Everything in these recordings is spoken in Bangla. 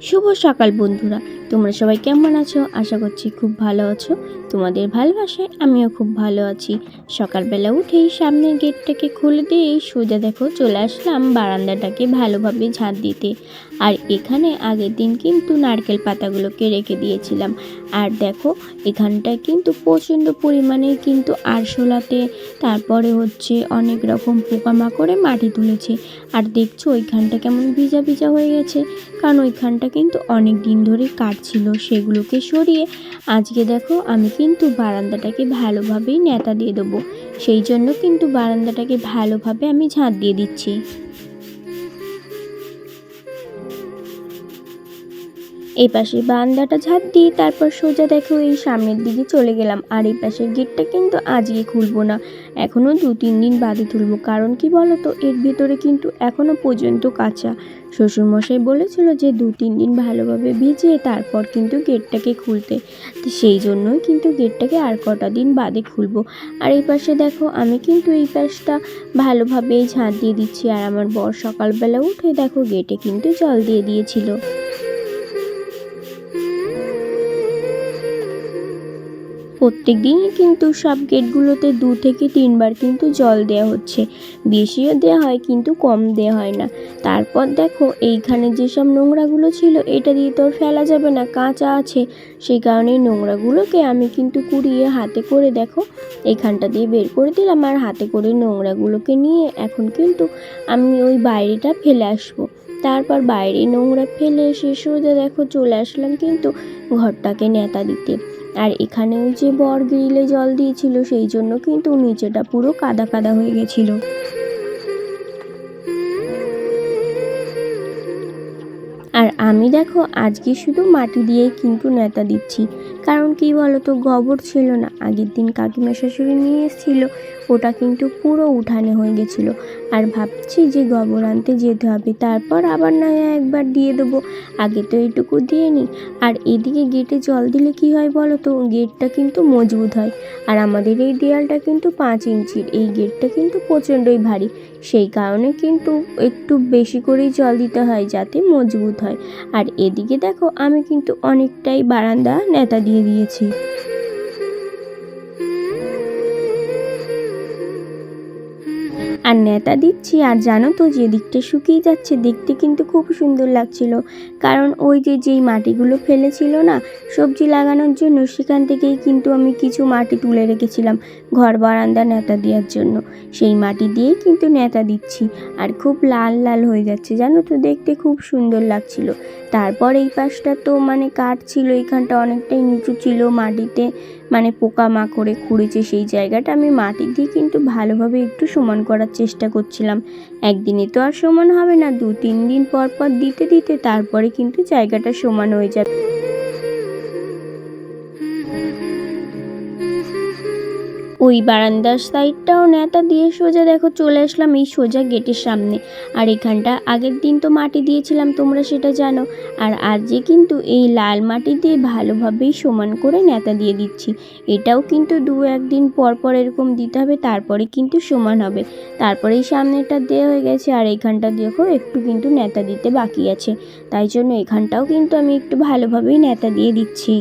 শুভ সকাল বন্ধুরা, তোমরা সবাই কেমন আছো? আশা করছি খুব ভালো আছো। তোমাদের ভালোবাসায় আমিও খুব ভালো আছি। সকালবেলা উঠেই সামনের গেটটাকে খুলে দিয়েই সোজা দেখো চলে আসলাম বারান্দাটাকে ভালোভাবে ঝাঁট দিতে। আর এখানে আগের দিন কিন্তু নারকেল পাতাগুলোকে রেখে দিয়েছিলাম। আর দেখো এখানটায় কিন্তু প্রচণ্ড পরিমাণে কিন্তু আরশোলাতে তারপরে হচ্ছে অনেক রকম পোকামাকড়ে মাটি তুলেছে। আর দেখছো ওইখানটা কেমন ভিজা ভিজা হয়ে গেছে, কারণ ওইখানটা কিন্তু অনেক দিন ধরে কাটছিল। সেগুলোকে সরিয়ে আজকে দেখো আমি কিন্তু বারান্দাটাকে ভালোভাবেই ন্যাতা দিয়ে দেবো। সেই জন্য কিন্তু বারান্দাটাকে ভালোভাবে আমি ঝাঁট দিয়ে দিচ্ছি। এই পাশে বারান্দাটা ঝাঁট দিই, তারপর সোজা দেখো এই সামনের দিকে চলে গেলাম। আর এই পাশের গেটটা কিন্তু আজকে খুলবো না, এখনও 2-3 দিন বাদে তুলবো। কারণ কি বলো তো, এর ভেতরে কিন্তু এখনও পর্যন্ত কাঁচা। শ্বশুরমশাই বলেছিল যে 2-3 দিন ভালোভাবে ভিজিয়ে তারপর কিন্তু গেটটাকে খুলতে, তো সেই জন্যই কিন্তু গেটটাকে আর কটা দিন বাদে খুলবো। আর এই পাশে দেখো আমি কিন্তু এই পাশটা ভালোভাবেই ঝাঁট দিয়ে দিচ্ছি। আর আমার বর সকালবেলা উঠে দেখো গেটে কিন্তু জল দিয়ে দিয়েছিল। প্রত্যেক দিনই কিন্তু সব গেটগুলোতে 2 থেকে 3 বার কিন্তু জল দেওয়া হচ্ছে। বেশিও দেওয়া হয় কিন্তু কম দেওয়া হয় না। তারপর দেখো এইখানে যেসব নোংরাগুলো ছিল এটা দিয়ে তো আর ফেলা যাবে না, কাঁচা আছে। সেই কারণে নোংরাগুলোকে আমি কিন্তু কুড়িয়ে হাতে করে দেখো এইখানটা দিয়ে বের করে দিলাম। আর হাতে করে নোংরাগুলোকে নিয়ে এখন কিন্তু আমি ওই বাইরেটা ফেলে আসবো। তারপর বাইরে নোংরা ফেলে এসে সোজা দেখো চলে আসলাম কিন্তু ঘরটাকে ন্যাতা দিতে। আর এখানে ওই যে বর গ্রিলে জল দিয়েছিল সেই জন্য কিন্তু নিচেটা পুরো কাদা কাদা হয়ে গেছিলো। আর আমি দেখো আজকে শুধু মাটি দিয়েই কিন্তু ন্যাতা দিচ্ছি। কারণ কি বলো তো, গোবর ছিল না, আগের দিন কাকিমা শাশুড়ি নিয়ে এসেছিলো, ওটা কিন্তু পুরো উঠানে হয়ে গেছিলো। আর ভাবছি যে গোবর আনতে যেতে হবে, তারপর আবার না একবার দিয়ে দেবো, আগে তো এইটুকু দিয়ে নিই। আর এদিকে গেটে জল দিলে কি হয় বলো তো, গেটটা কিন্তু মজবুত হয়। আর আমাদের এই দেয়ালটা কিন্তু 5 ইঞ্চির, এই গেটটা কিন্তু প্রচণ্ডই ভারী। সেই কারণে কিন্তু একটু বেশি করেই জল দিতে হয় যাতে মজবুত হয়। আর এদিকে দেখো আমি কিন্তু অনেকটাই বারান্দা ন্যাতা দিয়ে দিয়েছি। আর ন্যাতা দিচ্ছি, আর জানো তো যে দিকটা শুকিয়ে যাচ্ছে দেখতে কিন্তু খুব সুন্দর লাগছিল। কারণ ওই যে যেই মাটিগুলো ফেলেছিল না সবজি লাগানোর জন্য, সেখান থেকেই কিন্তু আমি কিছু মাটি তুলে রেখেছিলাম ঘর বারান্দা ন্যাতা দেওয়ার জন্য। সেই মাটি দিয়েই কিন্তু ন্যাতা দিচ্ছি। আর খুব লাল লাল হয়ে যাচ্ছে, জানো তো দেখতে খুব সুন্দর লাগছিল। তারপর এই পাশটা তো মানে কাঠ ছিল, এইখানটা অনেকটাই নিচু ছিল, মাটিতে মানে পোকামাকড়ে খুঁড়েছে। সেই জায়গাটা আমি মাটি দিয়ে কিন্তু ভালোভাবে একটু সমান করার চেষ্টা করছিলাম। একদিনে তো আর সমান হবে না, 2-3 দিন পর পর দিতে দিতে তারপরে কিন্তু জায়গাটা সমান হয়ে যাবে। ওই বারান্দার সাইডটাও ন্যাতা দিয়ে সোজা দেখো চলে আসলাম এই সোজা গেটের সামনে। আর এখানটা আগের দিন তো মাটি দিয়েছিলাম, তোমরা সেটা জানো। আর আজকে কিন্তু এই লাল মাটি দিয়ে ভালোভাবেই সমান করে ন্যাতা দিয়ে দিচ্ছি। এটাও কিন্তু 2-1 দিন পর পর এরকম দিতে হবে, তারপরে কিন্তু সমান হবে। তারপরে এই সামনেটা দেওয়া হয়ে গেছে, আর এখানটা দেখো একটু কিন্তু ন্যাতা দিতে বাকি আছে। তাই জন্য এখানটাও কিন্তু আমি একটু ভালোভাবেই ন্যাতা দিয়ে দিচ্ছি।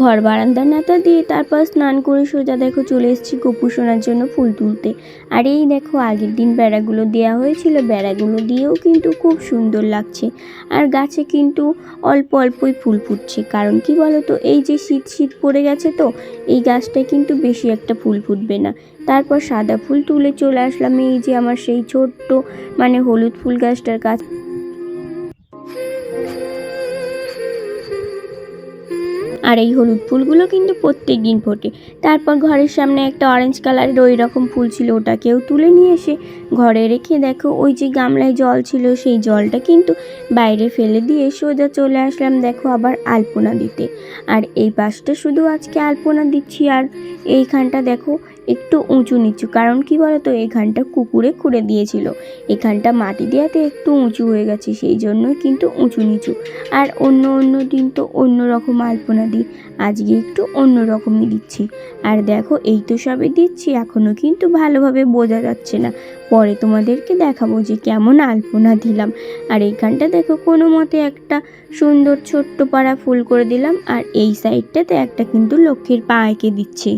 ঘর বারান্দার ন্যাতা দিয়ে তারপর স্নান করে সোজা দেখো চলে এসেছি গপু সোনার জন্য ফুল তুলতে। আর এই দেখো আগের দিন বেড়াগুলো দেওয়া হয়েছিল, বেড়াগুলো দিয়েও কিন্তু খুব সুন্দর লাগছে। আর গাছে কিন্তু অল্প অল্পই ফুল ফুটছে। কারণ কি বলো তো, এই যে শীত শীত পড়ে গেছে তো এই গাছটায় কিন্তু বেশি একটা ফুল ফুটবে না। তারপর সাদা ফুল তুলে চলে আসলাম এই যে আমার সেই ছোট্ট মানে হলুদ ফুল গাছটার কাছে। আর এই হলুদ ফুলগুলো কিন্তু প্রত্যেক দিন ফোটে। তারপর ঘরের সামনে একটা অরেঞ্জ কালারের ওই রকম ফুল ছিল, ওটাকেও তুলে নিয়ে এসে ঘরে রেখে দেখো ওই যে গামলায় জল ছিল সেই জলটা কিন্তু বাইরে ফেলে দিয়ে সোজা চলে আসলাম দেখো আবার আলপনা দিতে। আর এই পাশটা শুধু আজকে আলপনা দিচ্ছি। আর এইখানটা দেখো একটু উঁচু নিচু, কারণ কি বলতো এখানটা কুকুরে খুঁড়ে দিয়েছিল, এখানটা মাটি দেওয়াতে একটু উঁচু হয়ে গেছে, সেই জন্য কিন্তু উঁচু নিচু। আর অন্য অন্য দিন তো অন্য রকম আলপনা দিই, আজকে একটু অন্য রকমই দিচ্ছি। আর দেখো এই তো সবে দিচ্ছি, এখনও কিন্তু ভালোভাবে বোঝা যাচ্ছে না, পরে তোমাদেরকে দেখাবো যে কেমন আলপনা দিলাম। আর এইখানটা দেখো কোনো মতে একটা সুন্দর ছোট্ট পাড়া ফুল করে দিলাম, আর এই সাইডটাতে একটা কিন্তু লক্ষ্মীর পা এঁকে দিচ্ছি।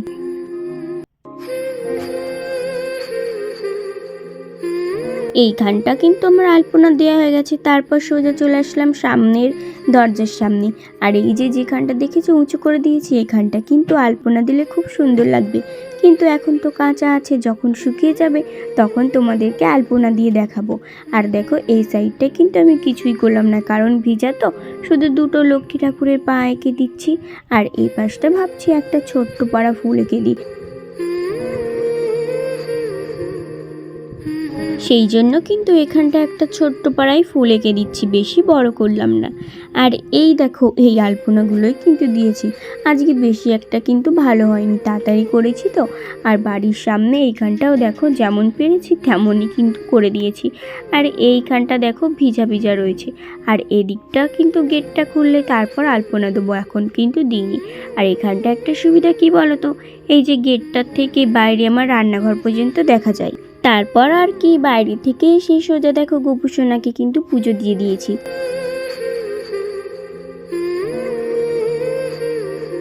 এইখানটা কিন্তু আমার আলপনা দেওয়া হয়ে গেছে, তারপর সোজা চলে আসলাম সামনের দরজার সামনে। আর এই যে যেখানটা দেখেছো উঁচু করে দিয়েছি, এখানটা কিন্তু আলপনা দিলে খুব সুন্দর লাগবে, কিন্তু এখন তো কাঁচা আছে, যখন শুকিয়ে যাবে তখন তোমাদেরকে আলপনা দিয়ে দেখাবো। আর দেখো এই সাইডটা কিন্তু আমি কিছুই করলাম না, কারণ ভিজা তো, শুধু দুটো লক্ষ্মী ঠাকুরের পা এঁকে দিচ্ছি। আর এই পাশটা ভাবছি একটা ছোট্ট পাড়া ফুল এঁকে দিই, সেই জন্য কিন্তু এখানটা একটা ছোট্ট পাড়ায় ফুল এঁকে দিচ্ছি, বেশি বড় করলাম না। আর এই দেখো এই আলপনাগুলোই কিন্তু দিয়েছি, আজকে বেশি একটা কিন্তু ভালো হয়নি, তাড়াতাড়ি করেছি তো। আর বাড়ির সামনে এইখানটাও দেখো যেমন পেরেছি তেমনই কিন্তু করে দিয়েছি। আর এইখানটা দেখো ভিজা ভিজা রয়েছে, আর এদিকটা কিন্তু গেটটা খুললে তারপর আলপনা দেবো, এখন কিন্তু দিইনি। আর এখানটা একটা সুবিধা কি বলো তো, এই যে গেটটার থেকে বাইরে আমার রান্নাঘর পর্যন্ত দেখা যায়, তারপর আর কি বাইরে থেকে এসে সোজা দেখো গোপু সোনাকে কিন্তু পুজো দিয়ে দিয়েছি।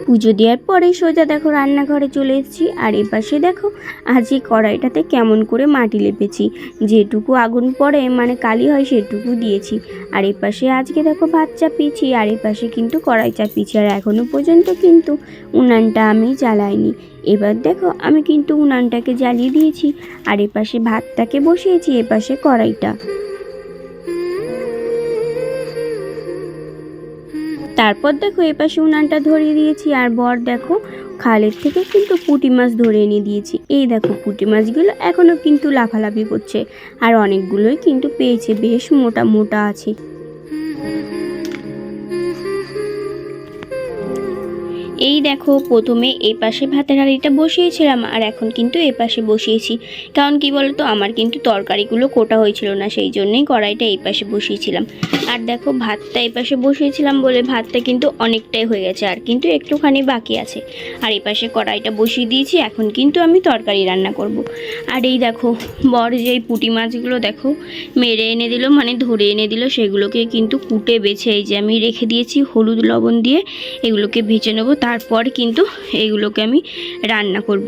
পুজো দেওয়ার পরে সোজা দেখো রান্নাঘরে চলে এসেছি। আর এপাশে দেখো আজ এই কড়াইটাতে কেমন করে মাটি লেপেছি, যেটুকু আগুন পড়ে মানে কালি হয় সেটুকু দিয়েছি। আর এপাশে আজকে দেখো ভাত চাপিয়েছি, আর এপাশে কিন্তু কড়াই চাপিয়েছি, আর এখনও পর্যন্ত কিন্তু উনানটা আমি জ্বালাইনি। এবার দেখো আমি কিন্তু উনানটাকে জ্বালিয়ে দিয়েছি, আর এপাশে ভাতটাকে বসিয়েছি, এপাশে কড়াইটা। তারপর দেখো এপাশে উনানটা ধরিয়ে দিয়েছি, আর বর দেখো খালের থেকে কিন্তু পুঁটি মাছ ধরে এনে দিয়েছি। এই দেখো পুঁটি মাছগুলো এখনও কিন্তু লাফালাফি করছে, আর অনেকগুলোই কিন্তু পেয়েছে, বেশ মোটা মোটা আছে। এই দেখো প্রথমে এই পাশে ভাতের হাঁড়িটা বসিয়েছিলাম, আর এখন কিন্তু এই পাশে বসিয়েছি, কারণ কি বলতো আমার কিন্তু তরকারিগুলো কোটা হয়েছিল না, সেই জন্যই কড়াইটা এই পাশে বসিয়েছিলাম। আর দেখো ভাতটা এই পাশে বসিয়েছিলাম বলে ভাতটা কিন্তু অনেকটাই হয়ে গেছে, আর কিন্তু একটুখানি বাকি আছে। আর এই পাশে কড়াইটা বসিয়ে দিয়েছি, এখন কিন্তু আমি তরকারি রান্না করব। আর এই দেখো বর যেই পুঁটি মাছগুলো দেখো মেরে এনে দিল, মানে ধরে এনে দিল, সেগুলোকে কিন্তু কুটে বেছে এই যে আমি রেখে দিয়েছি হলুদ লবণ দিয়ে, এগুলোকে ভেজে নেবো, তারপর কিন্তু এইগুলোকে আমি রান্না করব।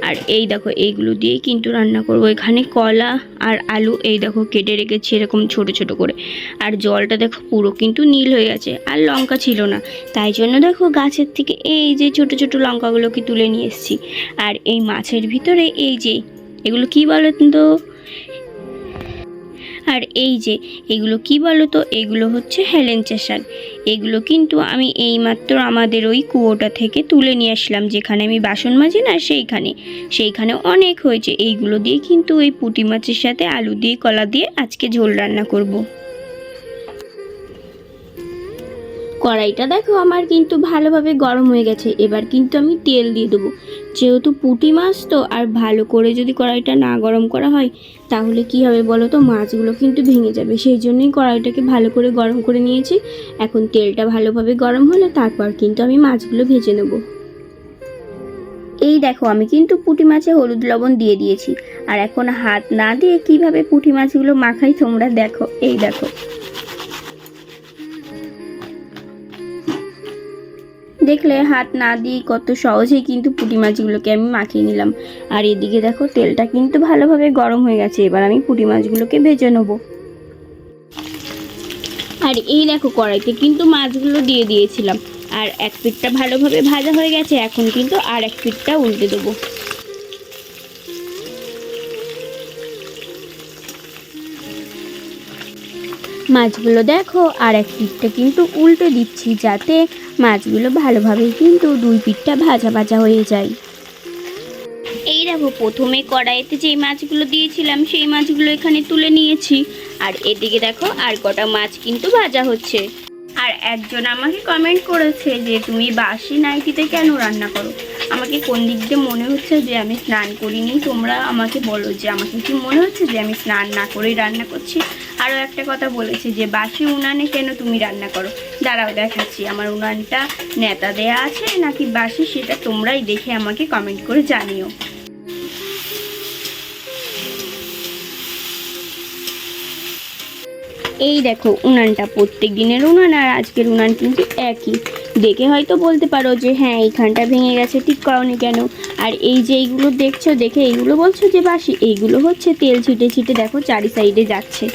আর এই দেখো এইগুলো দিয়েই কিন্তু রান্না করব। এখানে কলা আর আলু এই দেখো কেটে রেখেছি এরকম ছোট ছোট করে, আর জলটা দেখো পুরো কিন্তু নীল হয়ে গেছে, আর লঙ্কা ছিল না, তাই জন্য দেখো গাছের থেকে এই যে ছোট ছোট লঙ্কাগুলোকে তুলে নিয়ে এসেছি। আর এই মাছের ভিতরে এই যে এগুলো কি বলো তো, আর এই যে এগুলো কি বলো তো, এগুলো হচ্ছে হেলেঞ্চা শাক। এগুলো কিন্তু আমি এইমাত্র আমাদের ওই কুয়োটা থেকে তুলে নিয়ে আসলাম, যেখানে আমি বাসন মাজি না সেইখানে অনেক হয়েছে। এইগুলো দিয়ে কিন্তু ওই পুঁটি মাছের সাথে আলু দিয়ে কলা দিয়ে আজকে ঝোল রান্না করব। কড়াইটা দেখো আমার কিন্তু ভালোভাবে গরম হয়ে গেছে, এবার কিন্তু আমি তেল দিয়ে দেবো। যেহেতু পুঁটি মাছ তো, আর ভালো করে যদি কড়াইটা না গরম করা হয় তাহলে কি হবে বলো তো, মাছগুলো কিন্তু ভেঙে যাবে, সেই জন্যই কড়াইটাকে ভালো করে গরম করে নিয়েছি। এখন তেলটা ভালোভাবে গরম হলে তারপর কিন্তু আমি মাছগুলো ভেজে নেব। এই দেখো আমি কিন্তু পুঁটি মাছে হলুদ লবণ দিয়ে দিয়েছি, আর এখন হাত না দিয়ে কিভাবে পুঁটি মাছগুলো মাখাই তোমরা দেখো। এই দেখো দেখলে হাত না দিয়ে কত সহজেই কিন্তু পুঁটি মাছগুলোকে আমি মাখিয়ে নিলাম। আর এদিকে দেখো তেলটা কিন্তু ভালোভাবে গরম হয়ে গেছে, এবার আমি পুঁটি মাছগুলোকে ভেজে নেব। আর এই দেখো কড়াইতে কিন্তু মাছগুলো দিয়ে দিয়েছিলাম, আর এক পিঠটা ভালোভাবে ভাজা হয়ে গেছে, এখন কিন্তু আর এক পিঠটা উল্টে দেবো। মাছগুলো দেখো আর এক পিঠটা কিন্তু উল্টে দিচ্ছি, যাতে মাছগুলো ভালোভাবে কিন্তু দুই পিঠটা ভাজা ভাজা হয়ে যায়। এই দেখো প্রথমে কড়াইতে যেই মাছগুলো দিয়েছিলাম সেই মাছগুলো এখানে তুলে নিয়েছি, আর এদিকে দেখো আর কটা মাছ কিন্তু ভাজা হচ্ছে। আর একজন আমাকে কমেন্ট করেছে যে তুমি বাসি নাইটিতে কেন রান্না করো। আমাকে কোন দিক দিয়ে মনে হচ্ছে যে আমি স্নান করিনি, তোমরা আমাকে বলো যে আমাকে কি মনে হচ্ছে যে আমি স্নান না করেই রান্না করছি। আরও একটা কথা বলেছে যে বাসি উনানে কেন তুমি রান্না করো। দাঁড়াও দেখাচ্ছি আমার উনানটা নেতা দেয়া আছে নাকি বাসি, সেটা তোমরাই দেখে আমাকে কমেন্ট করে জানিও। এই দেখো উনানটা প্রত্যেক দিনের উনান আর আজকের উনান কিন্তু একই। দেখে হয়তো বলতে পারো যে হ্যাঁ এইখানটা ভেঙে গেছে, ঠিক করনি কেন। আর এই যে এইগুলো দেখছো, দেখে এইগুলো বলছো যে বাসি, এইগুলো হচ্ছে তেল ছিটে ছিটে দেখো চারি সাইডে যাচ্ছে।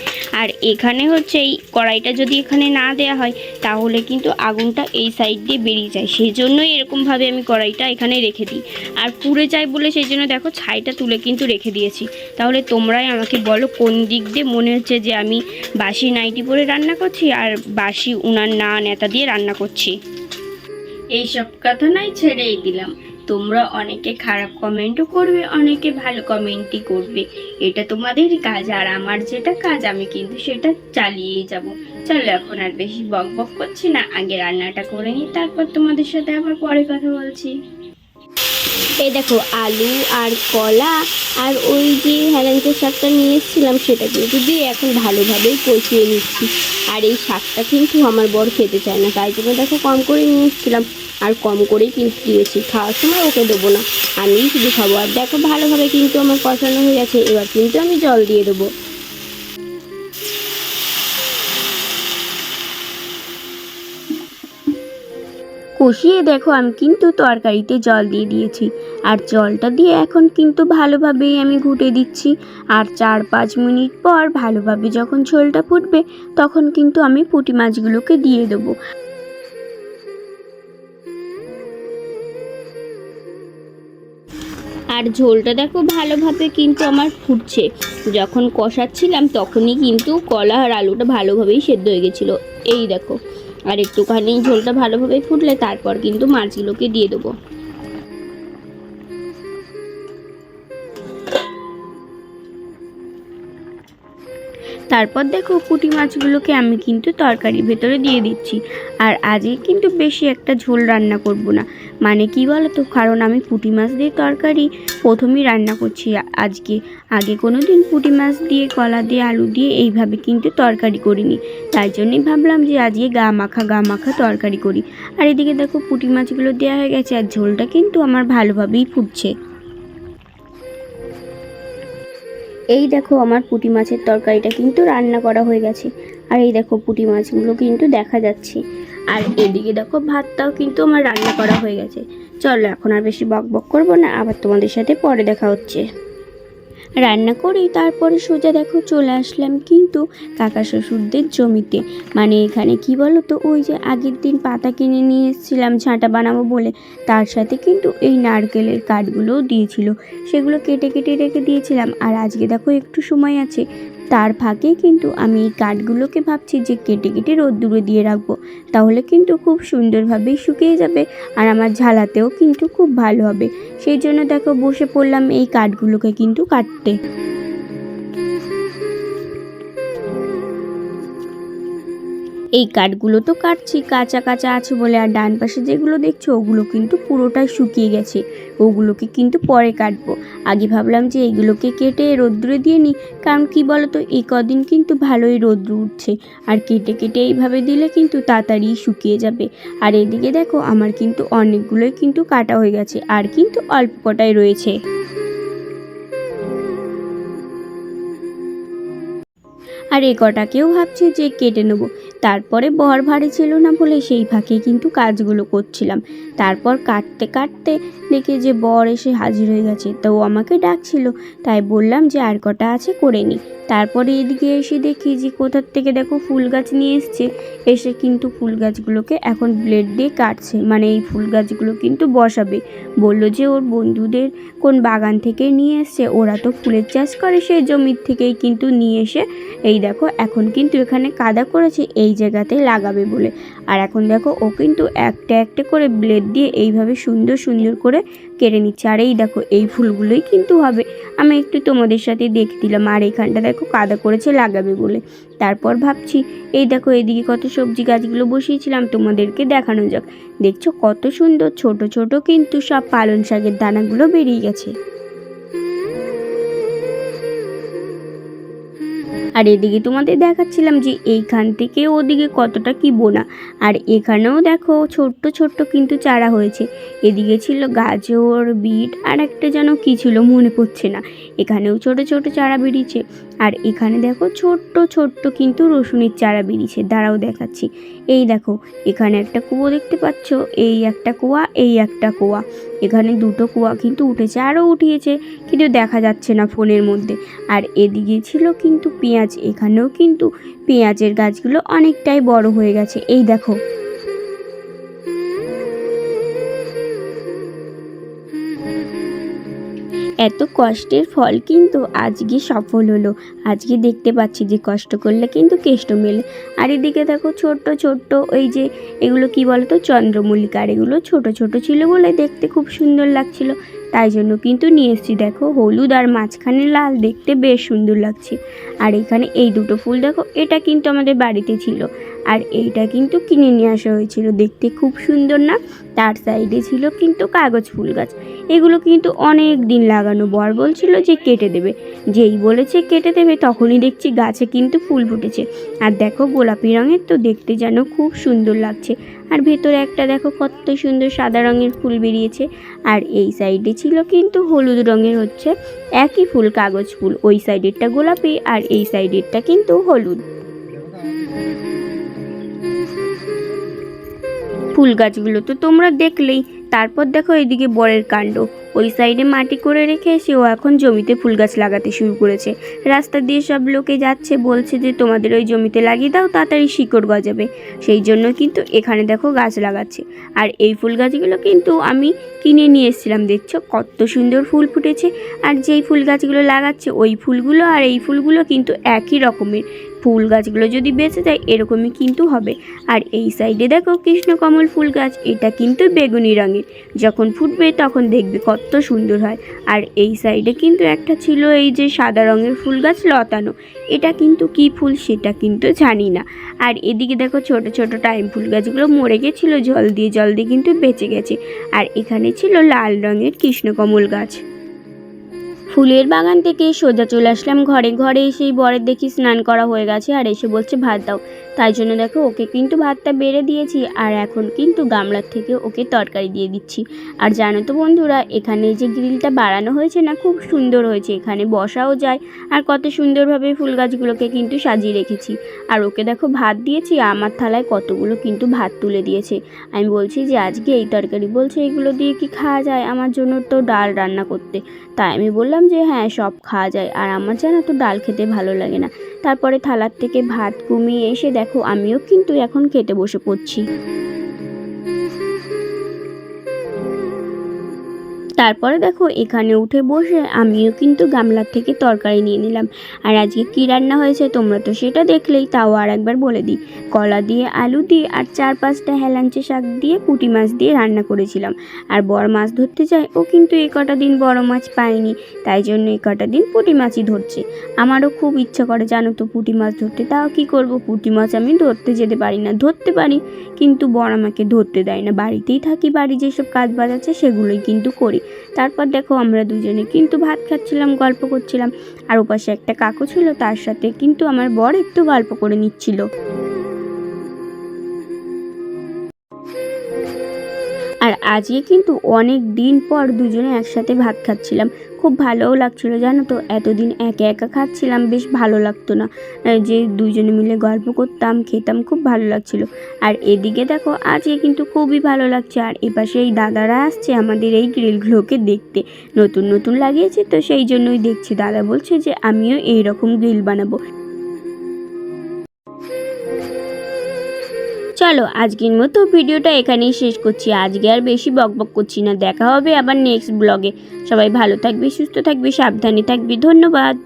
আর এখানে হচ্ছে এই কড়াইটা যদি এখানে না দেয়া হয় তাহলে কিন্তু আগুনটা এই সাইড দিয়ে বেরিয়ে যায়, সেই জন্যই এরকমভাবে আমি কড়াইটা এখানে রেখে দিই। আর পুড়ে যায় বলে সেই জন্য দেখো ছাইটা তুলে কিন্তু রেখে দিয়েছি। তাহলে তোমরাই আমাকে বলো কোন দিক দিয়ে মনে হচ্ছে যে আমি বাসি নাইটি পরে রান্না করছি আর বাসি উনান না নেতা দিয়ে রান্না করছি। এইসব কথা নাই ছেড়েই দিলাম। তোমরা অনেকে খারাপ কমেন্টও করবে, অনেকে ভালো কমেন্টই করবে, এটা তোমাদেরই কাজ। আর আমার যেটা কাজ আমি কিন্তু সেটা চালিয়েই যাব। চলো এখন আর বেশি বক বক করছি না, আগে রান্নাটা করে নিই, তারপর তোমাদের সাথে আবার পরে কথা বলছি। এই দেখো আলু আর কলা আর ওই যে হেলেঞ্চা শাকটা নিয়ে এসেছিলাম সেটা কিন্তু দিয়ে এখন ভালোভাবেই কষিয়ে নিচ্ছি। আর এই শাকটা কিন্তু আমার বর খেতে চায় না, তাই জন্য দেখো কম করে নিয়ে এসেছিলাম আর কম করেই কিন্তু দিয়েছি। খাওয়ার সময় ওকে দেবো না, আমিই শুধু খাবো। আর দেখো ভালোভাবে কিন্তু আমার কষানো হয়ে গেছে, এবার কিন্তু আমি জল দিয়ে দেবো। কষিয়ে দেখো আমি কিন্তু তরকারিতে জল দিয়ে দিয়েছি আর জলটা দিয়ে এখন কিন্তু ভালোভাবেই আমি ঘুটে দিচ্ছি। আর 4-5 মিনিট পর ভালোভাবে যখন ঝোলটা ফুটবে তখন কিন্তু আমি পুঁটি মাছগুলোকে দিয়ে দেবো। আর ঝোলটা দেখো ভালোভাবে কিন্তু আমার ফুটছে। যখন কষাচ্ছিলাম তখনই কিন্তু কলা আর আলুটা ভালোভাবেই সেদ্ধ হয়ে গেছিলো। এই দেখো আর একটুখানি ঝোলটা ভালোভাবে ফুটলে তারপর কিন্তু মাছগুলোকে দিয়ে দেবো। তারপর দেখো পুঁটি মাছগুলোকে আমি কিন্তু তরকারির ভেতরে দিয়ে দিচ্ছি। আর আজকে কিন্তু বেশি একটা ঝোল রান্না করব না, মানে কি বলো তো, কারণ আমি পুঁটি মাছ দিয়ে তরকারি প্রথমেই রান্না করছি আজকে। আগে কোনো দিন পুঁটি মাছ দিয়ে কলা দিয়ে আলু দিয়ে এইভাবে কিন্তু তরকারি করিনি, তাই জন্যই ভাবলাম যে আজকে গা মাখা তরকারি করি। আর এদিকে দেখো পুঁটি মাছগুলো দেওয়া হয়ে গেছে আর ঝোলটা কিন্তু আমার ভালোভাবেই ফুটছে। এই দেখো আমার পুঁটি মাছের তরকারিটা কিন্তু রান্না করা হয়ে গেছে। আর এই দেখো পুঁটি মাছগুলো কিন্তু দেখা যাচ্ছে। আর এদিকে দেখো ভাতটাও কিন্তু আমার রান্না করা হয়ে গেছে। চলো এখন আর বেশি বক বক করবো না, আবার তোমাদের সাথে পরে দেখা হচ্ছে। রান্না করেই তারপরে সোজা দেখো চলে আসলাম কিন্তু কাকা শ্বশুরদের জমিতে। মানে এখানে কি বলো তো, ওই যে আগের দিন পাতা কিনে নিয়ে এসেছিলাম ঝাঁটা বানাবো বলে, তার সাথে কিন্তু এই নারকেলের কাঠগুলোও দিয়েছিল, সেগুলো কেটে কেটে রেখে দিয়েছিলাম। আর আজকে দেখো একটু সময় আছে, তার ফাঁকে কিন্তু আমি এই কাঠগুলোকে ভাবছি যে কেটে কেটে রোদ্দুরে দিয়ে রাখবো, তাহলে কিন্তু খুব সুন্দরভাবেই শুকিয়ে যাবে আর আমার ঝালাতেও কিন্তু খুব ভালো হবে। সেই জন্য দেখো বসে পড়লাম এই কাঠগুলোকে কিন্তু কাটতে। এই কাঠগুলো তো কাটছি কাঁচা কাঁচা আছে বলে, আর ডান পাশে যেগুলো দেখছো ওগুলো কিন্তু পুরোটাই শুকিয়ে গেছে, ওগুলোকে কিন্তু পরে কাটবো। আগে ভাবলাম যে এইগুলোকে কেটে রোদ্দুরে দিয়ে নিই, কারণ কি বলতো এই কদিন কিন্তু ভালোই রোদ্দুর উঠছে, আর কেটে কেটে এইভাবে দিলে কিন্তু তাড়াতাড়ি শুকিয়ে যাবে। আর এদিকে দেখো আমার কিন্তু অনেকগুলোই কিন্তু কাটা হয়ে গেছে, আর কিন্তু অল্প কটাই রয়েছে। আর এ কটাকেও ভাবছি যে কেটে নেবো। তারপরে বর ভারী ছিল না বলে সেই ফাঁকে কিন্তু কাজগুলো করছিলাম। তারপর কাটতে কাটতে দেখি যে বর এসে হাজির হয়ে গেছে, তো ও আমাকে ডাকছিল, তাই বললাম যে আর কটা আছে করে নিই। তারপরে এদিকে এসে দেখি যে কোথার থেকে দেখো ফুল গাছ নিয়ে এসছে, এসে কিন্তু ফুল গাছগুলোকে এখন ব্লেড দিয়ে কাটছে, মানে এই ফুল গাছগুলো কিন্তু বসাবে। বলল যে ওর বন্ধুদের কোন বাগান থেকে নিয়ে এসছে, ওরা তো ফুলের চাষ করে, সেই জমির থেকেই কিন্তু নিয়ে এসে এই দেখো এখন কিন্তু এখানে কাদা করেছে, এই এই জায়গাতে লাগাবে বলে। আর এখন দেখো ও কিন্তু একটা একটা করে ব্লেড দিয়ে এইভাবে সুন্দর সুন্দর করে কেটে নিচ্ছে। আর এই দেখো এই ফুলগুলোই কিন্তু হবে, আমি একটু তোমাদের সাথে দেখে দিলাম। আর এখানটা দেখো কাদা করেছে লাগাবে বলে। তারপর ভাবছি এই দেখো এদিকে কত সবজি গাছগুলো বসিয়েছিলাম, তোমাদেরকে দেখানো যাক। দেখছো কত সুন্দর ছোট ছোট কিন্তু সব পালং শাকের দানাগুলো বেরিয়ে গেছে। আর এদিকে তোমাদের দেখাচ্ছিলাম যে এইখান থেকে ওদিকে কতটা কি বোনা। আর এখানেও দেখো ছোট্ট ছোট্ট কিন্তু চারা হয়েছে। এদিকে ছিল গাজর, বিট আর একটা যেন কি ছিল মনে পড়ছে না। এখানেও ছোট ছোট চারা বেরিয়েছে। আর এখানে দেখো ছোট্ট ছোট্ট কিন্তু রসুনের চারা বেরিয়েছে, দাঁড়াও দেখাচ্ছি। এই দেখো এখানে একটা কুয়ো দেখতে পাচ্ছ, এই একটা কুয়া, এই একটা কুয়া। এখানে দুটো কুয়া কিন্তু উঠেছে, আরও উঠিয়েছে কিন্তু দেখা যাচ্ছে না ফোনের মধ্যে। আর এদিকে ছিল কিন্তু পেঁয়াজ, এখানেও কিন্তু পেঁয়াজের গাছগুলো অনেকটাই বড় হয়ে গেছে। এই দেখো এত কষ্টের ফল কিন্তু আজকে সফল হলো। আজকে দেখতে পাচ্ছি যে কষ্ট করলে কিন্তু কেষ্ট মেলে। আর এদিকে দেখো ছোট্ট ছোট্ট ওই যে এগুলো কি বলতো চন্দ্রমল্লিকা, আর এগুলো ছোট ছোট ছিল বলে দেখতে খুব সুন্দর লাগছিল, তাই জন্য কিন্তু নিয়ে এসেছি। দেখো হলুদ আর মাঝখানে লাল, দেখতে বেশ সুন্দর লাগছে। আর এখানে এই দুটো ফুল দেখো, এটা কিন্তু আমাদের বাড়িতে ছিল আর এইটা কিন্তু কিনে নিয়ে আসা হয়েছিল, দেখতে খুব সুন্দর না। তার সাইডে ছিল কিন্তু কাগজ ফুল গাছ, এগুলো কিন্তু অনেক দিন লাগানো। বর বলছিল যে কেটে দেবে, যেই বলেছে কেটে দেবে তখনই দেখছি গাছে কিন্তু ফুল ফুটেছে। আর দেখো গোলাপি রঙের, তো দেখতে যেন খুব সুন্দর লাগছে। আর ভেতরে একটা দেখো কত সুন্দর সাদা রঙের ফুল বেরিয়েছে। আর এই সাইডে ছিল কিন্তু হলুদ রঙের হচ্ছে একই ফুল, কাগজ ফুল। ওই সাইডেরটা গোলাপি আর এই সাইডেরটা কিন্তু হলুদ। ফুল গাছগুলো তো তোমরা দেখলেই। তারপর দেখো এদিকে বরের কাণ্ড, ওই সাইডে মাটি করে রেখে এসে ও এখন জমিতে ফুল গাছ লাগাতে শুরু করেছে। রাস্তা দিয়ে সব লোকে যাচ্ছে, বলছে যে তোমাদের ওই জমিতে লাগিয়ে দাও, তাড়াতাড়ি শিকড় গজাবে। সেই জন্য কিন্তু এখানে দেখো গাছ লাগাচ্ছে। আর এই ফুল গাছগুলো কিন্তু আমি কিনে নিয়ে এসেছিলাম, দেখছো কত সুন্দর ফুল ফুটেছে। আর যেই ফুল গাছগুলো লাগাচ্ছে ওই ফুলগুলো আর এই ফুলগুলো কিন্তু একই রকমের। ফুল গাছগুলো যদি বেঁচে যায় এরকমই কিন্তু হবে। আর এই সাইডে দেখো কৃষ্ণকমল ফুল গাছ, এটা কিন্তু বেগুনি রঙের, যখন ফুটবে তখন দেখবে কত সুন্দর হয়। আর এই সাইডে কিন্তু একটা ছিল এই যে সাদা রঙের ফুল গাছ লতানো, এটা কিন্তু কি ফুল সেটা কিন্তু জানি না। আর এদিকে দেখো ছোট ছোট টাইম ফুল গাছগুলো মরে গেছিলো জল দিয়ে কিন্তু বেঁচে গেছে। আর এখানে ছিল লাল রঙের কৃষ্ণকমল গাছ। ফুলের বাগান থেকে সোজা চলে আসলাম ঘরে। ঘরে এসেই বরের দেখি স্নান করা হয়ে গেছে আর এসে বলছে ভাত দাও। তাই জন্য দেখো ওকে কিন্তু ভাতটা বেড়ে দিয়েছি আর এখন কিন্তু গামলার থেকে ওকে তরকারি দিয়ে দিচ্ছি। আর জানো তো বন্ধুরা, এখানে যে গ্রিলটা বাড়ানো হয়েছে না, খুব সুন্দর হয়েছে, এখানে বসাও যায়। আর কত সুন্দরভাবে ফুল গাছগুলোকে কিন্তু সাজিয়ে রেখেছি। আর ওকে দেখো ভাত দিয়েছি, আমার থালায় কতগুলো কিন্তু ভাত তুলে দিয়েছে। আমি বলছি যে আজকে এই তরকারি, বলছে এগুলো দিয়ে কি খাওয়া যায়, আমার জন্য তো ডাল রান্না করতে। তাই আমি বললাম যে হ্যাঁ সব খাওয়া যায়, আর আমার জানো তো ডাল খেতে ভালো লাগে না। তারপরে থালার থেকে ভাত কমিয়ে এসে দেখো আমিও কিন্তু এখন খেতে বসে পড়ছি। তারপরে দেখো এখানে উঠে বসে আমিও কিন্তু গামলার থেকে তরকারি নিয়ে নিলাম। আর আজকে কী রান্না হয়েছে তোমরা তো সেটা দেখলেই, তাও আর একবার বলে দিই। কলা দিয়ে, আলু দিয়ে আর 4-5টা হেলাঞ্চে শাক দিয়ে পুঁটি মাছ দিয়ে রান্না করেছিলাম। আর বড় মাছ ধরতে যায়, ও কিন্তু এই কটা দিন বড় মাছ পায়নি, তাই জন্য এই কটা দিন পুঁটি মাছই ধরছে। আমারও খুব ইচ্ছা করে জানো তো পুঁটি মাছ ধরতে, তাও কি করব, পুঁটি মাছ আমি ধরতে যেতে পারি না। ধরতে পারি কিন্তু বড় আমাকে ধরতে দেয় না, বাড়িতেই থাকি, বাড়ি যেসব কাজ বাজ আছে সেগুলোই কিন্তু করি। তারপর দেখো আমরা দুজনে কিন্তু ভাত খাচ্ছিলাম, গল্প করছিলাম। আর ওপাশে একটা কাকু ছিল, তার সাথে কিন্তু আমার বর একটু গল্প করে নিচ্ছিল। আর আজকে কিন্তু অনেক দিন পর দুজনে একসাথে ভাত খাচ্ছিলাম, খুব ভালোও লাগছিলো জানো তো। এতদিন একা একা খাচ্ছিলাম, বেশ ভালো লাগতো না, যে দুজনে মিলে গল্প করতাম, খেতাম, খুব ভালো লাগছিল। আর এদিকে দেখো আজকে কিন্তু খুবই ভালো লাগছে। আর এপাশে এই দাদারা আসছে আমাদের এই গ্রিলগুলোকে দেখতে, নতুন নতুন লাগিয়েছে তো সেই জন্যই দেখছি। দাদা বলছে যে আমিও এই রকম গ্রিল বানাবো। চলো আজকের মতো ভিডিওটা এখানেই শেষ করছি, আজকে আর বেশি বকবক করছি না। দেখা হবে আবার নেক্সট ব্লগে। সবাই ভালো থাকবে, সুস্থ থাকবে, সাবধানে থাকবে। ধন্যবাদ।